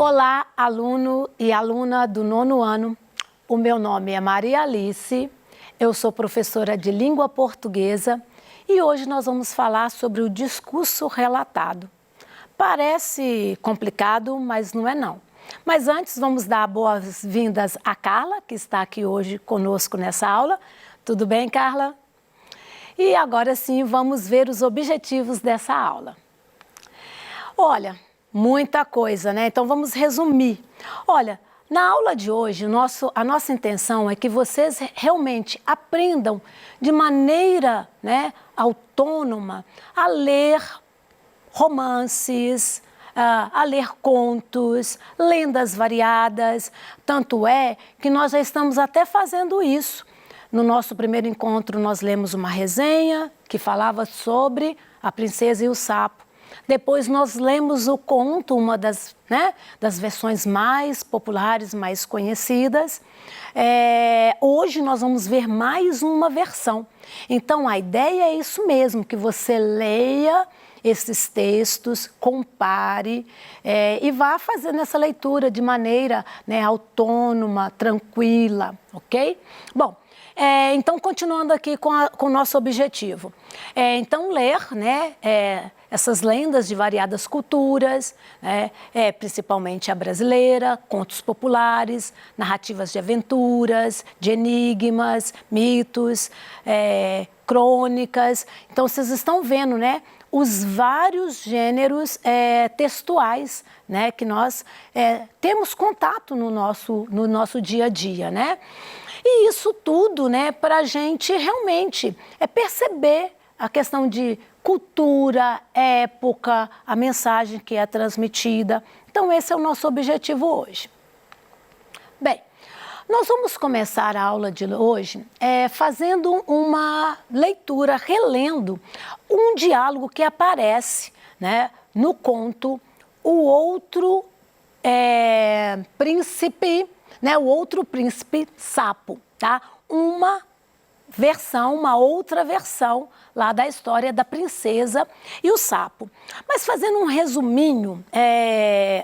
Olá, aluno e aluna do 9º ano. O meu nome é Maria Alice, eu sou professora de língua portuguesa e hoje nós vamos falar sobre o discurso relatado. Parece complicado, mas não é não. Mas antes vamos dar boas-vindas a Carla, que está aqui hoje conosco nessa aula. Tudo bem, Carla? E agora sim vamos ver os objetivos dessa aula. Olha, muita coisa, né? Então vamos resumir. Olha, na aula de hoje, a nossa intenção é que vocês realmente aprendam de maneira, né, autônoma a ler romances, a ler contos, lendas variadas. Tanto é que nós já estamos até fazendo isso. No nosso primeiro encontro, nós lemos uma resenha que falava sobre a princesa e o sapo. Depois nós lemos o conto, uma das versões mais populares, mais conhecidas. Hoje nós vamos ver mais uma versão. Então a ideia é isso mesmo, que você leia esses textos, compare e vá fazendo essa leitura de maneira, né, autônoma, tranquila, ok? Bom, então continuando aqui com o nosso objetivo. Então ler, né, essas lendas de variadas culturas, principalmente a brasileira, contos populares, narrativas de aventuras, de enigmas, mitos, crônicas. Então vocês estão vendo, né, os vários gêneros textuais, né, que nós temos contato no nosso dia a dia, né? E isso tudo, né, para a gente realmente perceber a questão de cultura, época, a mensagem que é transmitida. Então esse é o nosso objetivo hoje. Bem, nós vamos começar a aula de hoje fazendo uma leitura, relendo um diálogo que aparece, né, no conto O Outro Príncipe, né, O Outro Príncipe Sapo, tá? Uma outra versão lá da história da princesa e o sapo. Mas fazendo um resuminho,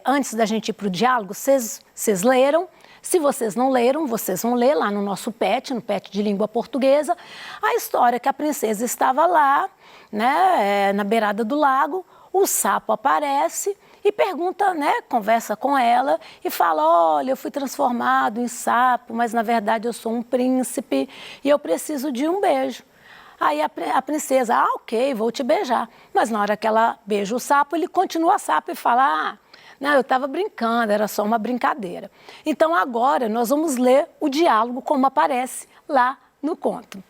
antes da gente ir para o diálogo, vocês leram? Se vocês não leram, vocês vão ler lá no nosso no PET de língua portuguesa, a história que a princesa estava lá, né, na beirada do lago, o sapo aparece e pergunta, né, conversa com ela e fala: olha, eu fui transformado em sapo, mas na verdade eu sou um príncipe e eu preciso de um beijo. Aí a princesa, ok, vou te beijar. Mas na hora que ela beija o sapo, ele continua sapo e fala: não, eu estava brincando, era só uma brincadeira. Então agora nós vamos ler o diálogo como aparece lá no conto.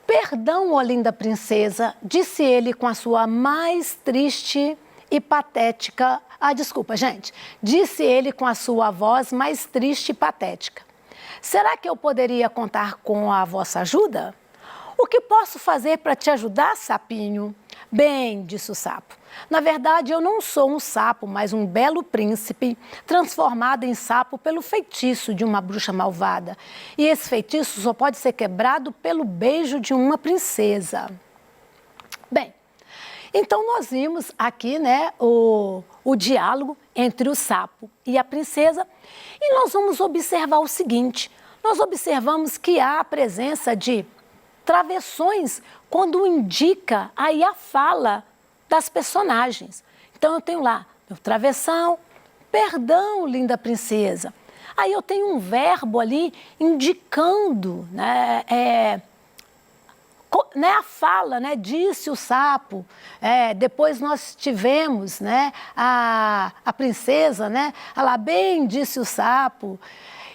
Perdão, ó linda princesa, disse ele com a sua mais triste e patética... desculpa, gente. Disse ele com a sua voz mais triste e patética. Será que eu poderia contar com a vossa ajuda? O que posso fazer para te ajudar, sapinho? Bem, disse o sapo. Na verdade, eu não sou um sapo, mas um belo príncipe transformado em sapo pelo feitiço de uma bruxa malvada. E esse feitiço só pode ser quebrado pelo beijo de uma princesa. Bem, então nós vimos aqui, né, o diálogo entre o sapo e a princesa e nós vamos observar o seguinte: nós observamos que há a presença de travessões quando indica aí a fala das personagens. Então eu tenho lá meu travessão, perdão, linda princesa. Aí eu tenho um verbo ali indicando, né, a fala, né, disse o sapo. Depois nós tivemos, né, a princesa, né, ela bem disse o sapo.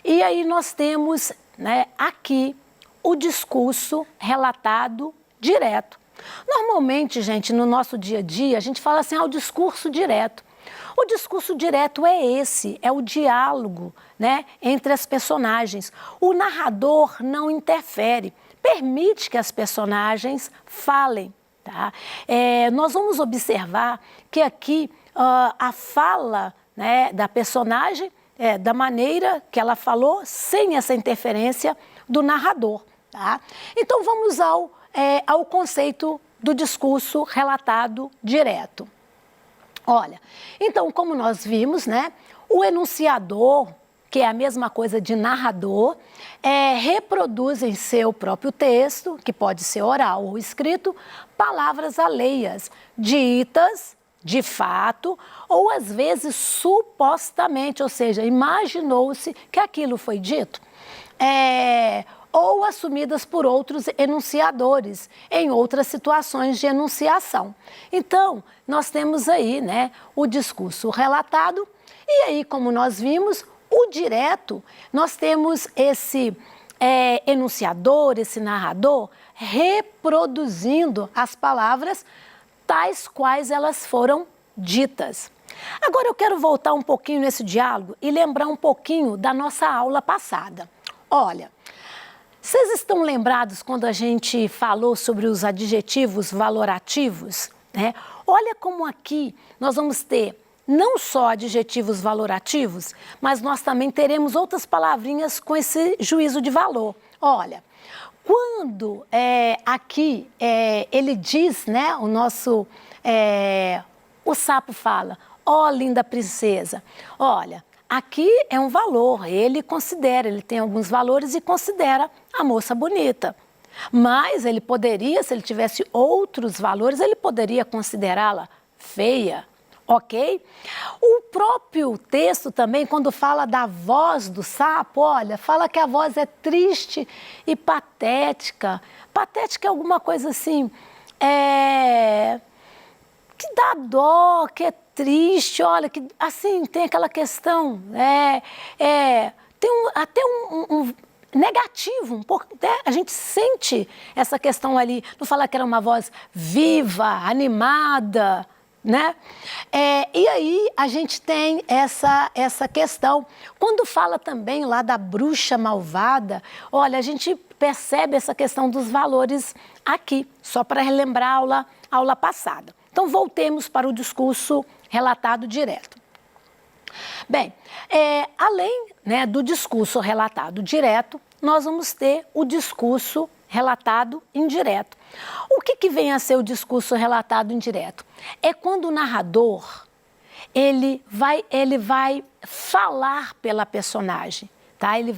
E aí nós temos, né, aqui o discurso relatado direto. Normalmente, gente, no nosso dia a dia, a gente fala assim: o discurso direto. O discurso direto é esse, é o diálogo, né, entre as personagens. O narrador não interfere, permite que as personagens falem, tá? Nós vamos observar que aqui a fala, né, da personagem da maneira que ela falou, sem essa interferência do narrador, tá? Então vamos ao conceito do discurso relatado direto. Olha, então, como nós vimos, né, o enunciador, que é a mesma coisa de narrador, reproduz em seu próprio texto, que pode ser oral ou escrito, palavras alheias, ditas de fato, ou às vezes supostamente, ou seja, imaginou-se que aquilo foi dito, ou assumidas por outros enunciadores em outras situações de enunciação. Então, nós temos aí, né, o discurso relatado, e aí, como nós vimos, o direto, nós temos esse enunciador, esse narrador, reproduzindo as palavras tais quais elas foram ditas. Agora eu quero voltar um pouquinho nesse diálogo e lembrar um pouquinho da nossa aula passada. Olha, vocês estão lembrados quando a gente falou sobre os adjetivos valorativos, né? Olha como aqui nós vamos ter não só adjetivos valorativos, mas nós também teremos outras palavrinhas com esse juízo de valor. Olha, quando aqui ele diz, né, o sapo fala, ó linda princesa, olha, aqui é um valor, ele tem alguns valores e considera a moça bonita. Mas ele poderia, se ele tivesse outros valores, ele poderia considerá-la feia, ok? O próprio texto também, quando fala da voz do sapo, olha, fala que a voz é triste e patética. Patética é alguma coisa assim, que dá dó, que é triste, olha, que assim, tem aquela questão, tem até um negativo, um pouco, né? A gente sente essa questão ali, não falar que era uma voz viva, animada, né? E aí a gente tem essa questão. Quando fala também lá da bruxa malvada, olha, a gente percebe essa questão dos valores aqui, só para relembrar a aula passada. Então, voltemos para o discurso relatado direto. Bem, além, né, do discurso relatado direto, nós vamos ter o discurso relatado indireto. O que vem a ser o discurso relatado indireto? É quando o narrador, ele vai falar pela personagem, tá? Ele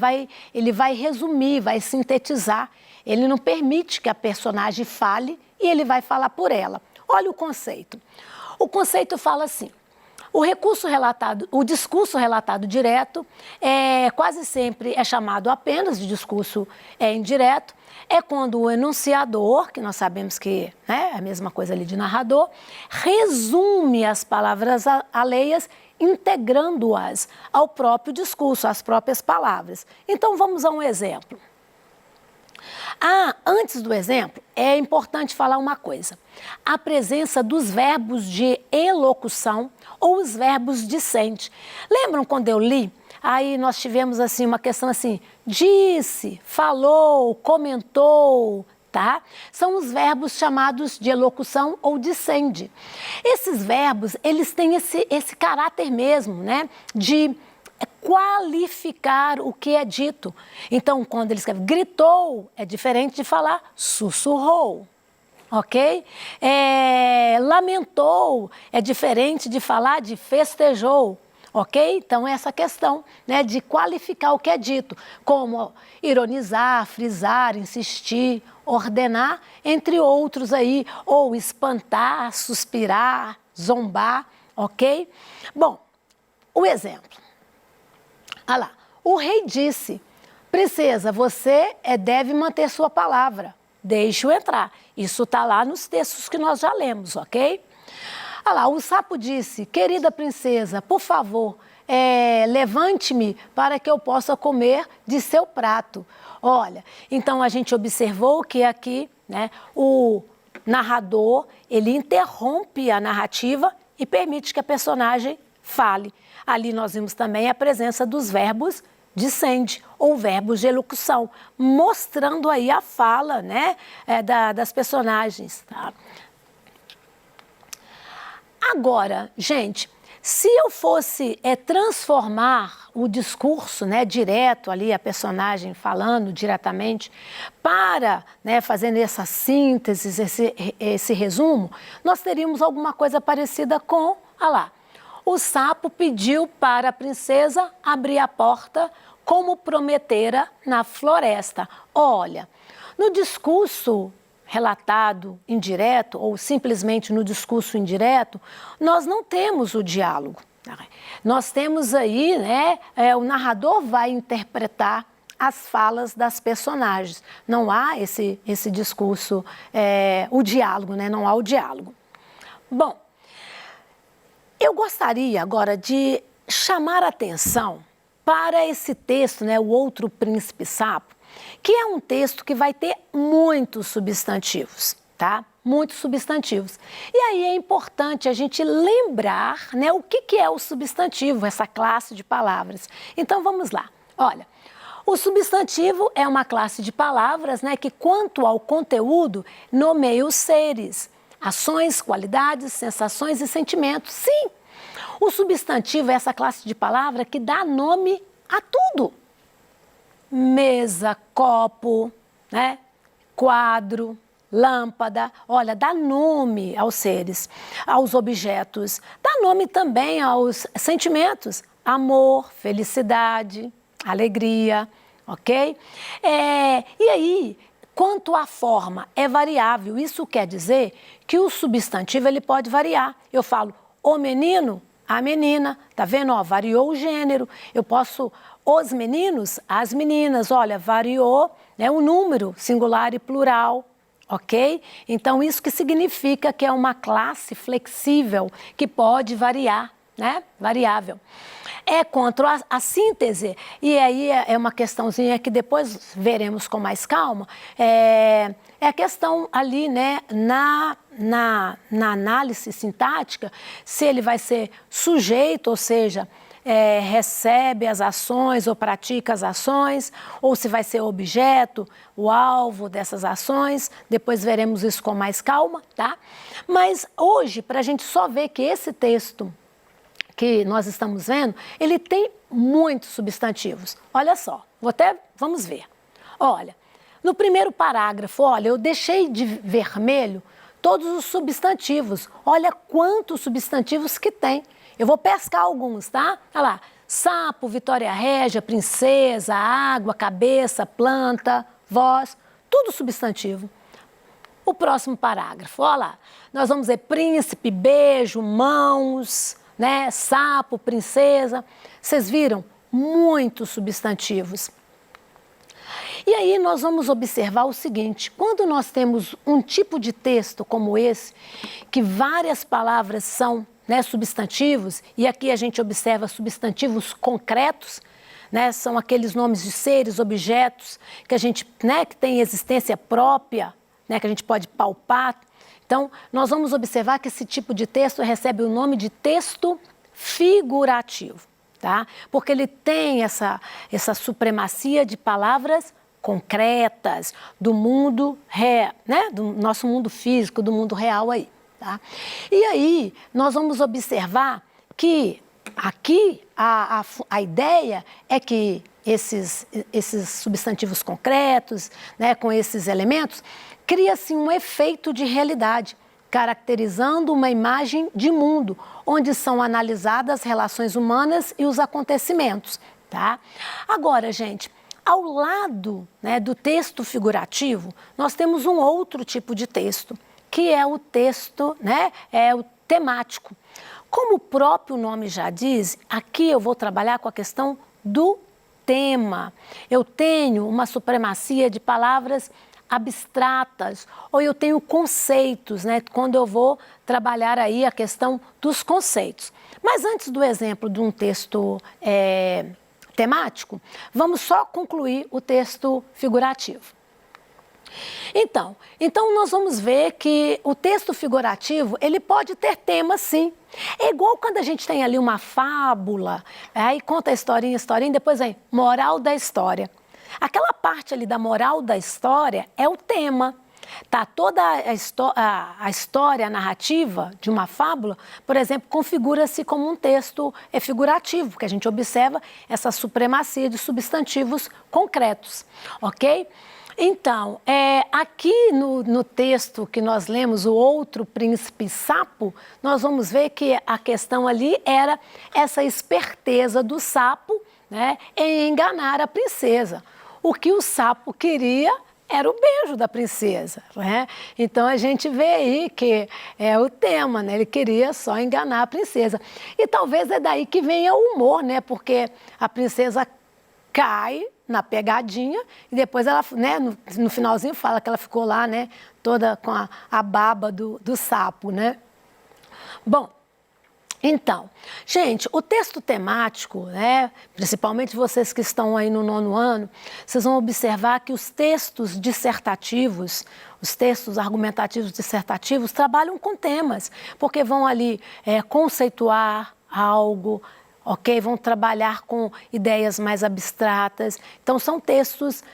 vai resumir, vai sintetizar. Ele não permite que a personagem fale e ele vai falar por ela. Olha o conceito. O conceito fala assim: o discurso relatado direto quase sempre é chamado apenas de discurso indireto. É quando o enunciador, que nós sabemos que é a mesma coisa ali de narrador, resume as palavras alheias, integrando-as ao próprio discurso, às próprias palavras. Então, vamos a um exemplo. Antes do exemplo, é importante falar uma coisa. A presença dos verbos de elocução ou os verbos dissente. Lembram quando eu li? Aí nós tivemos assim uma questão assim, disse, falou, comentou, tá? São os verbos chamados de elocução ou dissende. Esses verbos, eles têm esse caráter mesmo, né, de qualificar o que é dito. Então, quando ele escreve gritou, é diferente de falar sussurrou, ok? Lamentou, é diferente de falar de festejou, ok? Então, essa questão, né, de qualificar o que é dito, como ironizar, frisar, insistir, ordenar, entre outros aí, ou espantar, suspirar, zombar, ok? Bom, o exemplo. Olha lá, o rei disse, princesa, você deve manter sua palavra, deixe-o entrar. Isso está lá nos textos que nós já lemos, ok? Olha lá, o sapo disse, querida princesa, por favor, levante-me para que eu possa comer de seu prato. Olha, então a gente observou que aqui, né, o narrador, ele interrompe a narrativa e permite que a personagem fale. Ali nós vimos também a presença dos verbos dissende ou verbos de elocução, mostrando aí a fala, né, das personagens. Tá? Agora, gente, se eu fosse transformar o discurso, né, direto ali, a personagem falando diretamente, para, né, fazendo essa síntese, esse resumo, nós teríamos alguma coisa parecida com Olha lá. O sapo pediu para a princesa abrir a porta como prometera na floresta. Olha, no discurso relatado indireto ou simplesmente no discurso indireto, nós não temos o diálogo. Nós temos aí, né, o narrador vai interpretar as falas das personagens. Não há esse discurso, o diálogo, né? Não há o diálogo. Bom, eu gostaria agora de chamar a atenção para esse texto, né, O Outro Príncipe Sapo, que é um texto que vai ter muitos substantivos, tá? Muitos substantivos. E aí é importante a gente lembrar, né, o que é o substantivo, essa classe de palavras. Então vamos lá. Olha, o substantivo é uma classe de palavras, né, que quanto ao conteúdo nomeia os seres, ações, qualidades, sensações e sentimentos. Sim, o substantivo é essa classe de palavra que dá nome a tudo. Mesa, copo, né? Quadro, lâmpada. Olha, dá nome aos seres, aos objetos. Dá nome também aos sentimentos. Amor, felicidade, alegria, ok? E aí, quanto à forma, é variável. Isso quer dizer que o substantivo ele pode variar. Eu falo o menino, a menina, tá vendo? Ó, variou o gênero. Eu posso os meninos, as meninas. Olha, variou, né, o número singular e plural, ok? Então, isso que significa que é uma classe flexível que pode variar, né? Variável. Quanto à síntese, e aí é uma questãozinha que depois veremos com mais calma, é a questão ali, né, na análise sintática, se ele vai ser sujeito, ou seja, recebe as ações ou pratica as ações, ou se vai ser objeto, o alvo dessas ações, depois veremos isso com mais calma, tá? Mas hoje, para a gente só ver que esse texto que nós estamos vendo, ele tem muitos substantivos. Olha só, vamos ver. Olha, no primeiro parágrafo, olha, eu deixei de vermelho todos os substantivos. Olha quantos substantivos que tem. Eu vou pescar alguns, tá? Olha lá, sapo, Vitória Régia, princesa, água, cabeça, planta, voz, tudo substantivo. O próximo parágrafo, olha lá, nós vamos ver príncipe, beijo, mãos, né? Sapo, princesa. Vocês viram? Muitos substantivos. E aí nós vamos observar o seguinte, quando nós temos um tipo de texto como esse, que várias palavras são, né, substantivos, e aqui a gente observa substantivos concretos, né, são aqueles nomes de seres, objetos, que a gente, né, que tem existência própria, né, que a gente pode palpar. Então, nós vamos observar que esse tipo de texto recebe o nome de texto figurativo, tá? Porque ele tem essa supremacia de palavras concretas do mundo real, né? Do nosso mundo físico, do mundo real aí, tá? E aí, nós vamos observar que aqui a ideia é que esses substantivos concretos, né, com esses elementos, cria-se um efeito de realidade, caracterizando uma imagem de mundo, onde são analisadas as relações humanas e os acontecimentos, tá? Agora, gente, ao lado, né, do texto figurativo, nós temos um outro tipo de texto, que é o texto, né, o temático. Como o próprio nome já diz, aqui eu vou trabalhar com a questão do tema. Eu tenho uma supremacia de palavras abstratas, ou eu tenho conceitos, né, quando eu vou trabalhar aí a questão dos conceitos. Mas antes do exemplo de um texto temático, vamos só concluir o texto figurativo. Então nós vamos ver que o texto figurativo, ele pode ter tema, sim. É igual quando a gente tem ali uma fábula, aí conta a historinha, depois vem moral da história. Aquela parte ali da moral da história é o tema. tá toda a história, a narrativa de uma fábula, por exemplo, configura-se como um texto figurativo, porque a gente observa essa supremacia de substantivos concretos, ok? Então, aqui no texto que nós lemos, O Outro Príncipe Sapo, nós vamos ver que a questão ali era essa esperteza do sapo, né, em enganar a princesa. O que o sapo queria era o beijo da princesa, né? Então a gente vê aí que é o tema, né? Ele queria só enganar a princesa. E talvez é daí que venha o humor, né? Porque a princesa cai na pegadinha e depois ela, né, no finalzinho fala que ela ficou lá, né, toda com a baba do sapo, né? Bom, então, gente, o texto temático, né, principalmente vocês que estão aí no 9º ano, vocês vão observar que os textos dissertativos, os textos argumentativos dissertativos trabalham com temas, porque vão ali conceituar algo, ok? Vão trabalhar com ideias mais abstratas. Então, são textos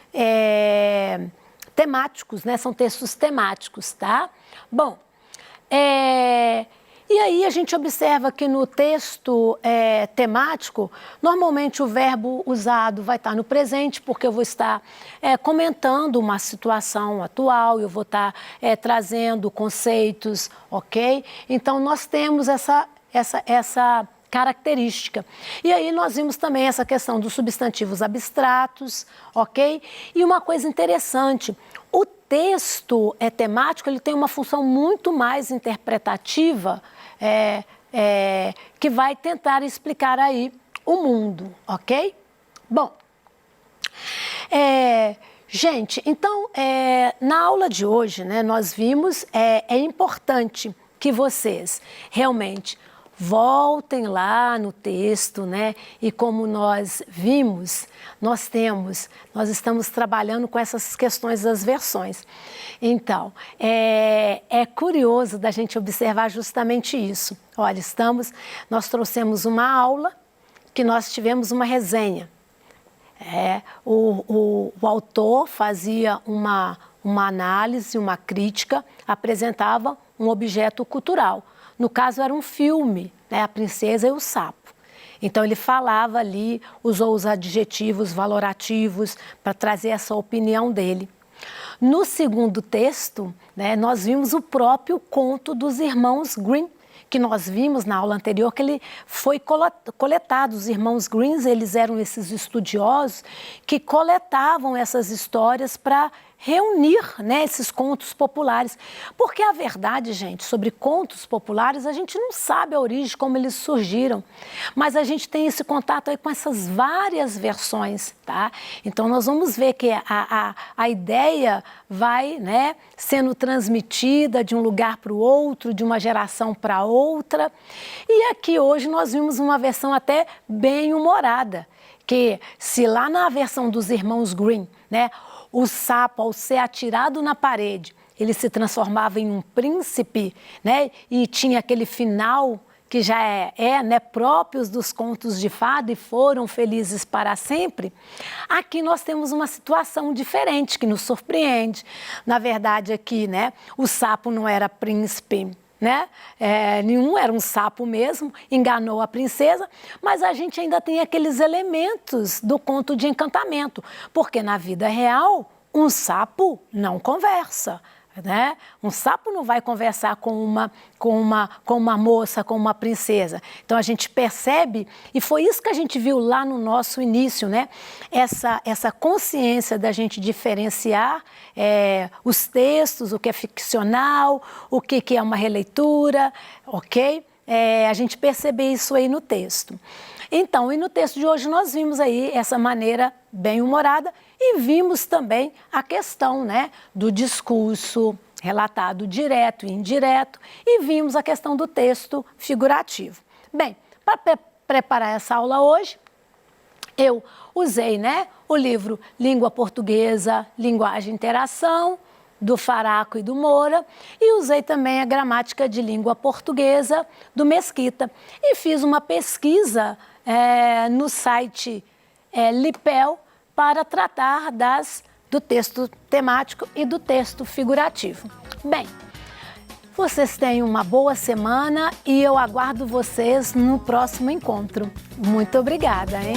temáticos, né? São textos temáticos, tá? Bom, e aí a gente observa que no texto temático, normalmente o verbo usado vai estar no presente, porque eu vou estar comentando uma situação atual, eu vou estar trazendo conceitos, ok? Então, nós temos essa característica. E aí nós vimos também essa questão dos substantivos abstratos, ok? E uma coisa interessante, o texto temático, ele tem uma função muito mais interpretativa, que vai tentar explicar aí o mundo, ok? Bom, gente, então, na aula de hoje, né, nós vimos, é importante que vocês realmente voltem lá no texto, né? E como nós vimos, nós estamos trabalhando com essas questões das versões. Então, é curioso da gente observar justamente isso. Olha, nós trouxemos uma aula que nós tivemos uma resenha. O autor fazia uma análise, uma crítica, apresentava um objeto cultural. No caso, era um filme, né? A Princesa e o Sapo. Então, ele falava ali, usou os adjetivos valorativos para trazer essa opinião dele. No segundo texto, né, nós vimos o próprio conto dos irmãos Grimm, que nós vimos na aula anterior, que ele foi coletado. Os irmãos Grimm, eles eram esses estudiosos que coletavam essas histórias para reunir, né, esses contos populares. Porque a verdade, gente, sobre contos populares, a gente não sabe a origem, como eles surgiram. Mas a gente tem esse contato aí com essas várias versões, tá? Então, nós vamos ver que a ideia vai, né, sendo transmitida de um lugar para o outro, de uma geração para outra. E aqui hoje nós vimos uma versão até bem humorada, que se lá na versão dos irmãos Grimm, né, o sapo, ao ser atirado na parede, ele se transformava em um príncipe, né? E tinha aquele final que já né, próprios dos contos de fada e foram felizes para sempre. Aqui nós temos uma situação diferente que nos surpreende. Na verdade, aqui, né, o sapo não era príncipe, né? Nenhum, era um sapo mesmo, enganou a princesa, mas a gente ainda tem aqueles elementos do conto de encantamento, porque na vida real um sapo não conversa, né? Um sapo não vai conversar com uma moça, com uma princesa. Então a gente percebe, e foi isso que a gente viu lá no nosso início, né? Essa consciência da gente diferenciar os textos, o que é ficcional, o que é uma releitura, ok? A gente percebe isso aí no texto. Então, e no texto de hoje nós vimos aí essa maneira bem humorada e vimos também a questão, né, do discurso relatado direto e indireto e vimos a questão do texto figurativo. Bem, para preparar essa aula hoje, eu usei, né, o livro Língua Portuguesa, Linguagem e Interação, do Faraco e do Moura, e usei também a Gramática de Língua Portuguesa, do Mesquita. E fiz uma pesquisa no site Lipel para tratar das do texto temático e do texto figurativo. Bem, vocês tenham uma boa semana e eu aguardo vocês no próximo encontro. Muito obrigada, hein?